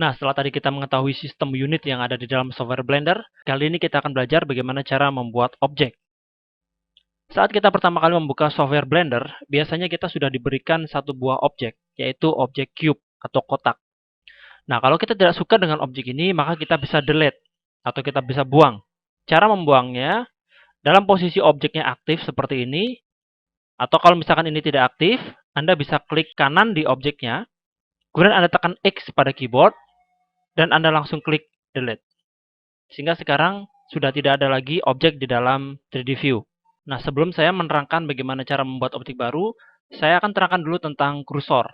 Nah, setelah tadi kita mengetahui sistem unit yang ada di dalam software Blender, kali ini kita akan belajar bagaimana cara membuat objek. Saat kita pertama kali membuka software Blender, biasanya kita sudah diberikan satu buah objek, yaitu objek cube atau kotak. Nah, kalau kita tidak suka dengan objek ini, maka kita bisa delete atau kita bisa buang. Cara membuangnya, dalam posisi objeknya aktif seperti ini, atau kalau misalkan ini tidak aktif, Anda bisa klik kanan di objeknya, kemudian Anda tekan X pada keyboard, dan Anda langsung klik delete. Sehingga sekarang sudah tidak ada lagi objek di dalam 3D View. Nah, sebelum saya menerangkan bagaimana cara membuat objek baru, saya akan terangkan dulu tentang kursor.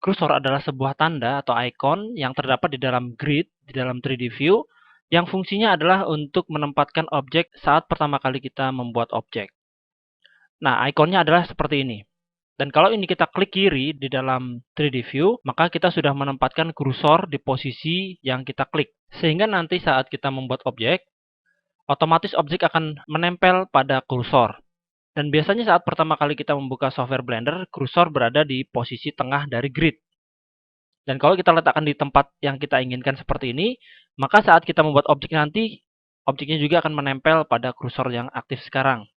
Kursor adalah sebuah tanda atau ikon yang terdapat di dalam grid, di dalam 3D View, yang fungsinya adalah untuk menempatkan objek saat pertama kali kita membuat objek. Nah, ikonnya adalah seperti ini. Dan kalau ini kita klik kiri di dalam 3D View, maka kita sudah menempatkan kursor di posisi yang kita klik. Sehingga nanti saat kita membuat objek, otomatis objek akan menempel pada kursor. Dan biasanya saat pertama kali kita membuka software Blender, kursor berada di posisi tengah dari grid. Dan kalau kita letakkan di tempat yang kita inginkan seperti ini, maka saat kita membuat objek nanti, objeknya juga akan menempel pada kursor yang aktif sekarang.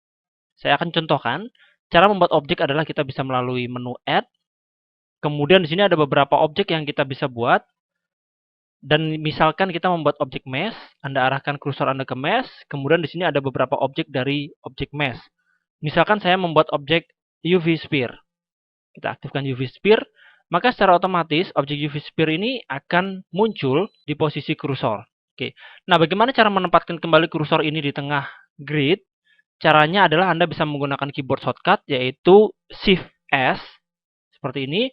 Saya akan contohkan, cara membuat objek adalah kita bisa melalui menu Add, kemudian di sini ada beberapa objek yang kita bisa buat, dan misalkan kita membuat objek mesh, Anda arahkan kursor Anda ke mesh, kemudian di sini ada beberapa objek dari objek mesh. Misalkan saya membuat objek UV Sphere. Kita aktifkan UV Sphere, maka secara otomatis objek UV Sphere ini akan muncul di posisi kursor. Oke. Nah, bagaimana cara menempatkan kembali kursor ini di tengah grid? Caranya adalah Anda bisa menggunakan keyboard shortcut yaitu Shift S seperti ini.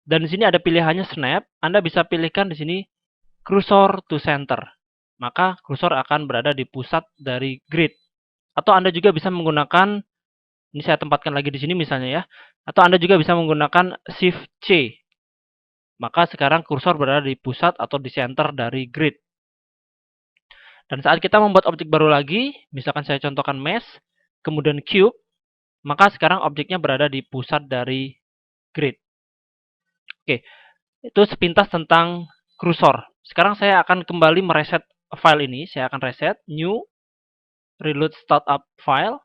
Dan di sini ada pilihannya Snap. Anda bisa pilihkan di sini Cursor to Center. Maka kursor akan berada di pusat dari grid. Atau Anda juga bisa menggunakan, ini saya tempatkan lagi di sini misalnya ya. Atau Anda juga bisa menggunakan Shift C. Maka sekarang kursor berada di pusat atau di center dari grid. Dan saat kita membuat objek baru lagi, misalkan saya contohkan mesh, kemudian cube, maka sekarang objeknya berada di pusat dari grid. Oke, itu sepintas tentang kursor. Sekarang saya akan kembali mereset file ini. Saya akan reset, new, reload startup file.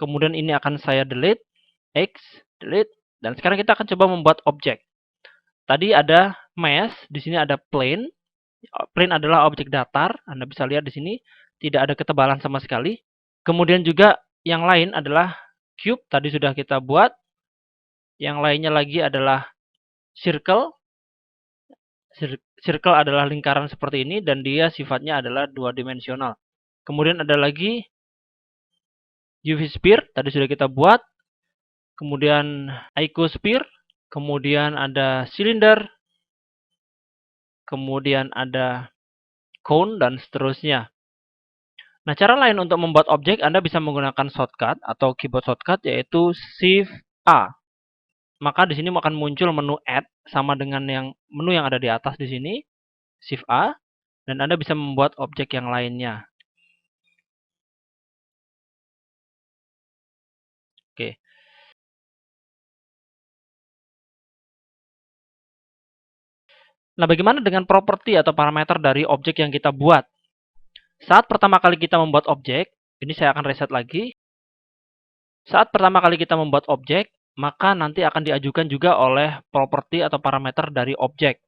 Kemudian ini akan saya delete, X, delete. Dan sekarang kita akan coba membuat objek. Tadi ada mesh, di sini ada plane. Plane adalah objek datar. Anda bisa lihat di sini tidak ada ketebalan sama sekali. Kemudian juga yang lain adalah cube. Tadi sudah kita buat. Yang lainnya lagi adalah circle. Circle adalah lingkaran seperti ini dan dia sifatnya adalah dua dimensional. Kemudian ada lagi UV sphere. Tadi sudah kita buat. Kemudian icosphere. Kemudian ada silinder. Kemudian ada cone dan seterusnya. Nah, cara lain untuk membuat objek Anda bisa menggunakan shortcut atau keyboard shortcut yaitu Shift A. Maka di sini akan muncul menu Add sama dengan yang menu yang ada di atas di sini, Shift A, dan Anda bisa membuat objek yang lainnya. Oke. Nah, bagaimana dengan properti atau parameter dari objek yang kita buat? Saat pertama kali kita membuat objek, ini saya akan reset lagi. Saat pertama kali kita membuat objek, maka nanti akan diajukan juga oleh properti atau parameter dari objek.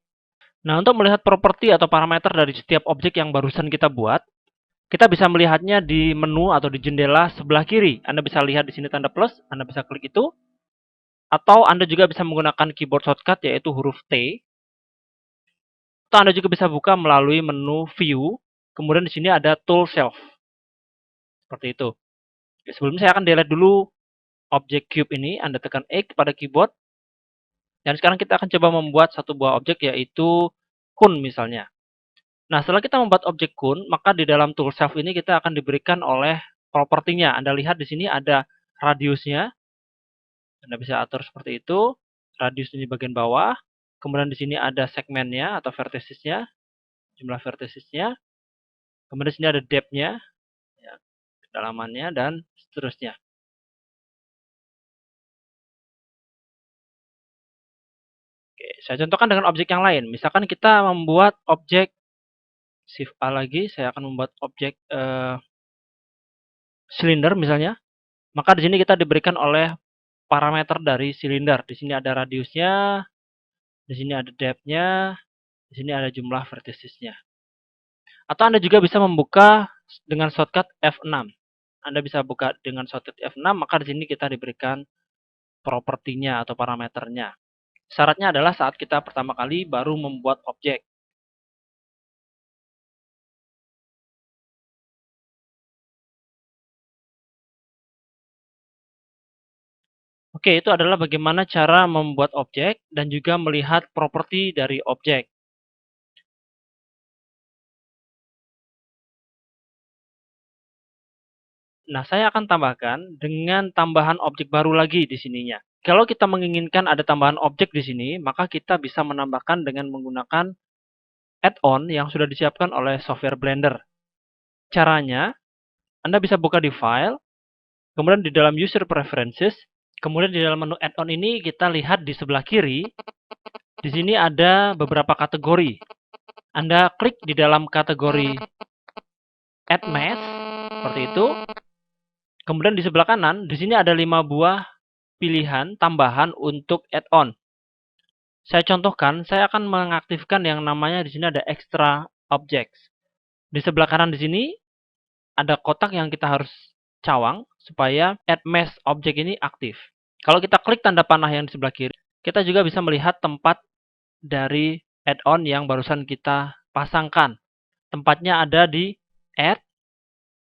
Nah, untuk melihat properti atau parameter dari setiap objek yang barusan kita buat, kita bisa melihatnya di menu atau di jendela sebelah kiri. Anda bisa lihat di sini tanda plus, Anda bisa klik itu. Atau Anda juga bisa menggunakan keyboard shortcut yaitu huruf T. Atau Anda juga bisa buka melalui menu View. Kemudian di sini ada Tool Shelf. Seperti itu. Sebelumnya saya akan delete dulu objek cube ini. Anda tekan X pada keyboard. Dan sekarang kita akan coba membuat satu buah objek yaitu kun misalnya. Nah, setelah kita membuat objek kun, maka di dalam tool shelf ini kita akan diberikan oleh propertinya. Anda lihat di sini ada radiusnya. Anda bisa atur seperti itu. Radius di bagian bawah. Kemudian di sini ada segmennya atau vertexesnya, jumlah vertexesnya. Kemudian di sini ada depth-nya, ya, kedalamannya dan seterusnya. Oke, saya contohkan dengan objek yang lain. Misalkan kita membuat objek Shift A lagi, saya akan membuat objek silinder misalnya. Maka di sini kita diberikan oleh parameter dari silinder. Di sini ada radiusnya, di sini ada depth-nya, di sini ada jumlah verticesnya. Atau Anda juga bisa membuka dengan shortcut F6. Anda bisa buka dengan shortcut F6, maka di sini kita diberikan propertinya atau parameternya. Syaratnya adalah saat kita pertama kali baru membuat objek. Oke, itu adalah bagaimana cara membuat objek dan juga melihat properti dari objek. Nah, saya akan tambahkan dengan tambahan objek baru lagi di sininya. Kalau kita menginginkan ada tambahan objek di sini, maka kita bisa menambahkan dengan menggunakan add-on yang sudah disiapkan oleh software Blender. Caranya, Anda bisa buka di File, kemudian di dalam User Preferences, kemudian di dalam menu add-on ini kita lihat di sebelah kiri, di sini ada beberapa kategori. Anda klik di dalam kategori Add Mesh, seperti itu. Kemudian di sebelah kanan, di sini ada 5 buah pilihan tambahan untuk add-on. Saya contohkan, saya akan mengaktifkan yang namanya di sini ada Extra Objects. Di sebelah kanan di sini ada kotak yang kita harus cawang supaya Add Mesh Object ini aktif. Kalau kita klik tanda panah yang di sebelah kiri, kita juga bisa melihat tempat dari add-on yang barusan kita pasangkan. Tempatnya ada di Add,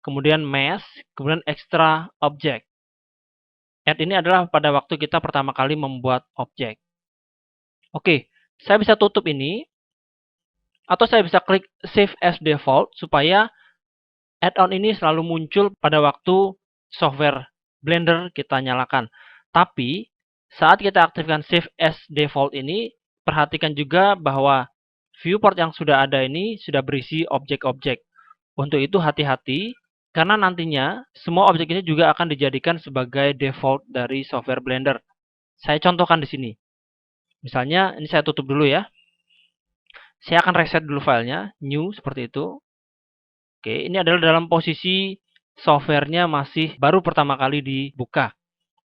kemudian Mesh, kemudian Extra Object. Add ini adalah pada waktu kita pertama kali membuat objek. Oke, saya bisa tutup ini, atau saya bisa klik Save as Default, supaya add-on ini selalu muncul pada waktu software Blender kita nyalakan. Tapi, saat kita aktifkan Save as Default ini, perhatikan juga bahwa viewport yang sudah ada ini sudah berisi objek-objek. Untuk itu hati-hati, karena nantinya semua objek ini juga akan dijadikan sebagai default dari software Blender. Saya contohkan di sini. Misalnya, ini saya tutup dulu ya. Saya akan reset dulu filenya, new, seperti itu. Oke, ini adalah dalam posisi softwarenya masih baru pertama kali dibuka.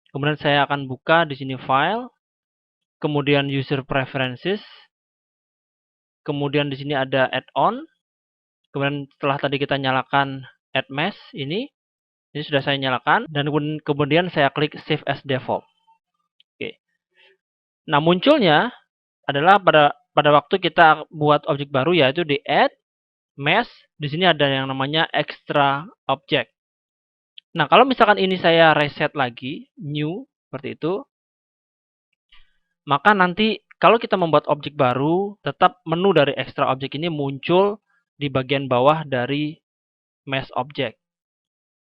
Kemudian saya akan buka di sini file, kemudian user preferences, kemudian di sini ada add-on, kemudian setelah tadi kita nyalakan add mesh ini sudah saya nyalakan, dan kemudian saya klik save as default. Oke. Nah, munculnya adalah pada waktu kita buat objek baru, yaitu di add mesh, di sini ada yang namanya extra object. Nah, kalau misalkan ini saya reset lagi, new, seperti itu, maka nanti kalau kita membuat objek baru, tetap menu dari extra object ini muncul di bagian bawah dari mesh object.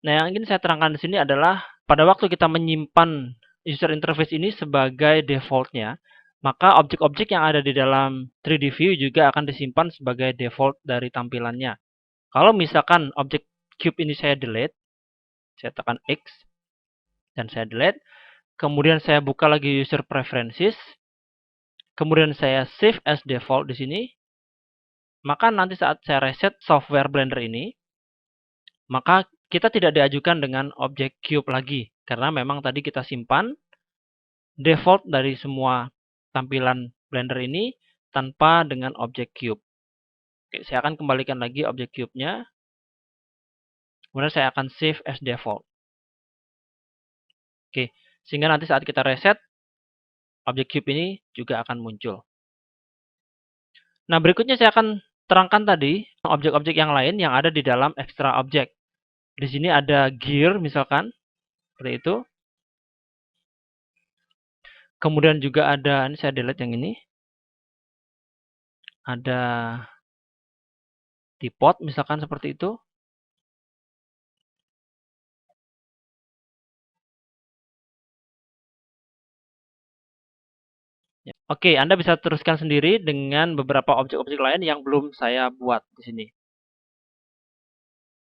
Nah, yang ingin saya terangkan di sini adalah pada waktu kita menyimpan user interface ini sebagai defaultnya, maka objek-objek yang ada di dalam 3D view juga akan disimpan sebagai default dari tampilannya. Kalau misalkan objek cube ini saya delete, saya tekan X, dan saya delete, kemudian saya buka lagi user preferences, kemudian saya save as default di sini, maka nanti saat saya reset software Blender ini, maka kita tidak diajukan dengan objek cube lagi, karena memang tadi kita simpan default dari semua tampilan Blender ini tanpa dengan objek cube. Oke, saya akan kembalikan lagi objek cube-nya. Kemudian saya akan save as default. Oke, sehingga nanti saat kita reset, objek cube ini juga akan muncul. Nah, berikutnya saya akan terangkan tadi objek-objek yang lain yang ada di dalam extra object. Di sini ada gear misalkan, seperti itu. Kemudian juga ada, ini saya delete yang ini. Ada teapot misalkan seperti itu. Oke, Anda bisa teruskan sendiri dengan beberapa objek-objek lain yang belum saya buat di sini.